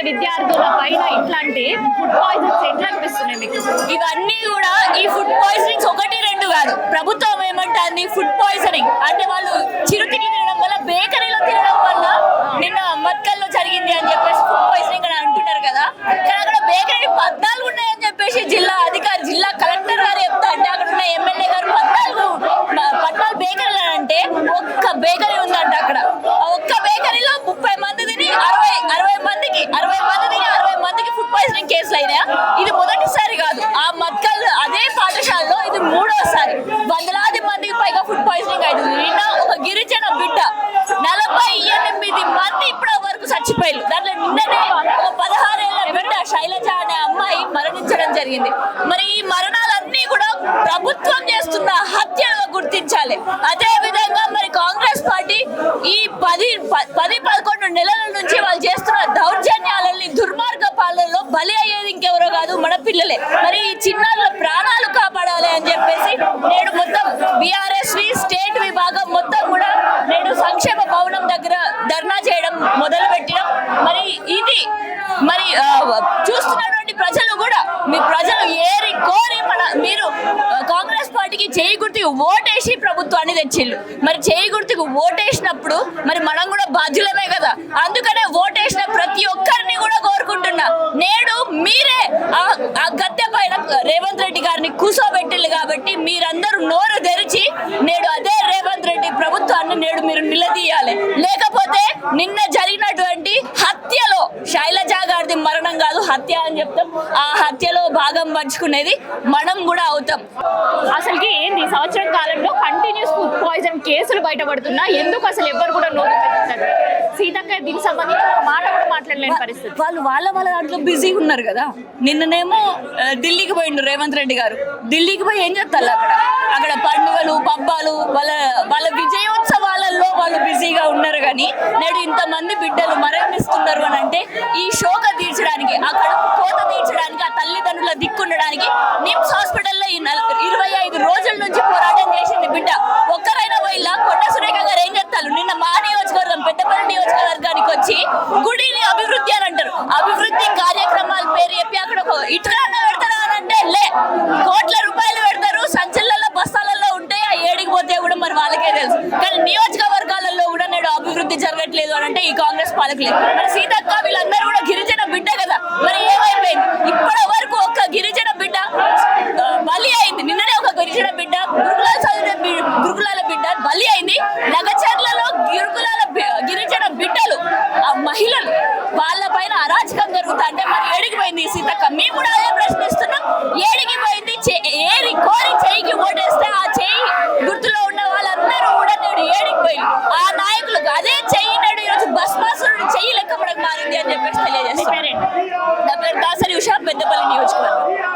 విద్యార్థుల పైన ఇట్లాంటి ఫుడ్ పాయిజన్స్ ఎట్లా అనిపిస్తున్నాయి మీకు? ఇవన్నీ కూడా ఈ ఫుడ్ పాయిజనింగ్స్ ఒకటి రెండు కాదు. ప్రభుత్వం ఏమంటుంది ఫుడ్ పాయిజనింగ్ అంటే వాళ్ళు చిరుతిండి తినడం వల్ల, బేకరీలో తినడం వల్ల నిన్న మత్కల్లో జరిగింది అని చెప్పేసి ఫుడ్ పాయిజనింగ్ అని అంటున్నారు కదా. కానీ అక్కడ బేకరీ 14 ఉన్నాయని చెప్పేసి జిల్లా అధికారి, జిల్లా కలెక్టర్ గారు చెప్తా అంటే అక్కడ ఉన్న ఎమ్మెల్యే గారు 14 బేకరీలు అంటే ఒక్క బేకరీ ఉందంట అక్కడ. ఒక్క బేకరీలో 30 మంది తిని 60 మందికి ఫుడ్ పాయిజనింగ్ కేసులు అయినాయా? ఇది మొదటిసారి కాదు. ఆ మత్కల్ అదే పాఠశాలలో ఇది 3వసారి. వందలాది మందికి పైగా ఫుడ్ పాయిజనింగ్ అవుతుంది. నిన్న ఒక గిరిజన బిడ్డ 48 మంది ఇప్పటి వరకు చచ్చిపోయారు. దాంట్లో నిన్ననే ఒక 16 ఏళ్ల బిడ్డ శైలజ అనే అమ్మాయి మరణించడం జరిగింది. మరి ఈ మరణాలన్నీ కూడా ప్రభుత్వం చేస్తున్న హత్యలుగా గుర్తించాలి. అదే విధంగా మరి కాంగ్రెస్ పార్టీ ఈ 10-11 నెలల నుంచి వాళ్ళు చేస్తున్న దౌర్జన్యాలని, దుర్మార్గ పాలనలో బలి అయ్యేది ఇంకెవరో కాదు, మన పిల్లలే. మరి ఈ చిన్నారుల ప్రాణాలు కాపాడాలి అని చెప్పేసి నేడు మొత్తం బీఆర్ఎస్వి స్టేట్ విభాగం మొత్తం కూడా నేడు సంక్షేమ భవనం దగ్గర ధర్నా చేయడం మొదలు పెట్టడం. మరి ఇది మరి చూస్తున్నటువంటి ప్రజలు కూడా, మీ ప్రజలు ఏరి కోరి మీరు కాంగ్రెస్ పార్టీకి చేయి గుర్తుకు ఓటేసి ప్రభుత్వాన్ని తెచ్చిళ్ళు. మరి చేయి గుర్తుకు ఓటేసినప్పుడు మరి మనం కూడా బాధ్యులమే కదా. అందుకనే ఓటేసిన ప్రతి ఒక్కరిని కూడా కోరుకుంటున్నా, నేడు మీరే ఆ గద్దె పైన రేవంత్ రెడ్డి గారిని కూర్చోబెట్టిల్లు కాబట్టి మీరందరూ నోరు తెరిచి నేడు అదే రేవంత్ రెడ్డి ప్రభుత్వాన్ని నేడు మీరు నిలదీయాలి. లేకపోతే నిన్న జరిగినటువంటి హత్యలో శైలజ గారిది మరణం కాదు, హత్య అని చెప్తాం. ఆ హత్యలో భాగం పంచుకునేది మనం కూడా అవుతాం. అసలుకి ఏంది సంవత్సరం కాలంలో కంటిన్యూస్ ఫుడ్ పాయిజన్ కేసులు బయటపడుతున్నా ఎందుకు అసలు ఎవరు కూడా నోరు తెరుస్తారు? సీతక్క దీనికి సంబంధించి ఒక మాట కూడా మాట్లాడలేని పరిస్థితి. వాళ్ళు వాళ్ళ దాంట్లో బిజీగా ఉన్నారు కదా. నిన్ననేమో ఢిల్లీకి పోయిండు రేవంత్ రెడ్డి గారు. ఢిల్లీకి పోయి ఏం చేస్తారు అక్కడ పండుగలు, పబ్బాలు, వాళ్ళ విజయోత్సవాలలో వాళ్ళు బిజీగా ఉన్నారు. కానీ నేడు ఇంతమంది బిడ్డలు మరణిస్తున్నారు అని అంటే ఈ శోక తీర్చడానికి, అక్కడ కోత తీర్చడానికి, ఆ తల్లిదండ్రుల దిక్కుండడానికి నిమ్స్ హాస్పిటల్లో 25 రోజుల నుంచి పోరాటం చేసింది బిడ్డ. ఒక్కరైనా పోయిలా కొండ సురేఖ గారు ఏం చెప్తారు? నిన్న మా నియోజకవర్గం పెద్దపల్లి నియోజకవర్గానికి వచ్చి గుడిని అభివృద్ధి అని అంటారు. అభివృద్ధి కార్యక్రమాల పేరు చెప్పి అక్కడ ఇటుక పెడతారా అని అంటే కోట్ల రూపాయలు పెడతారు. సంచులలో బస్తాలలో ఉంటే ఆ ఏడికి పోతే కూడా మరి వాళ్ళకే తెలుసు. కానీ నియోజకవర్గాలలో కూడా నేడు అభివృద్ధి జరగట్లేదు అని అంటే ఈ కాంగ్రెస్ పాలకులేదు. మరి సీతక్క వీళ్ళందరూ కూడా గిరిజన బిడ్డ కదా. మరి ఏమైపోయింది? ఇప్పటి వరకు ఒక్క గిరిజన బిడ్డ బలి అయింది. నిన్ననే ఒక గిరిజన బిడ్డ గురుకులాల బిడ్డ బలి అయింది. నగచర్లలో గిరిజన బిడ్డలు, ఆ మహిళలు, వాళ్ళ పైన అరాచకం జరుగుతా అంటే మరి ఏడికి పోయింది సీతక్క? మేము కూడా అదే ప్రశ్నిస్తున్నాం. ఏడికి పోయింది? ఏరి కోరి చేయికి ఓటేస్తే ఆ చేయి గుర్తులో ఉన్న వాళ్ళందరూ కూడా నేడు ఏడికి పోయింది. ఆ నాయకులు అదే చెయ్యి నేడు ఈరోజు భస్మాసురుడు చెయ్యి లెక్క మనకు మారింది అని చెప్పేసి తెలియజేస్తారు. నా పేరు దాసరి ఉషా, పెద్దపల్లి నియోజకవర్గం.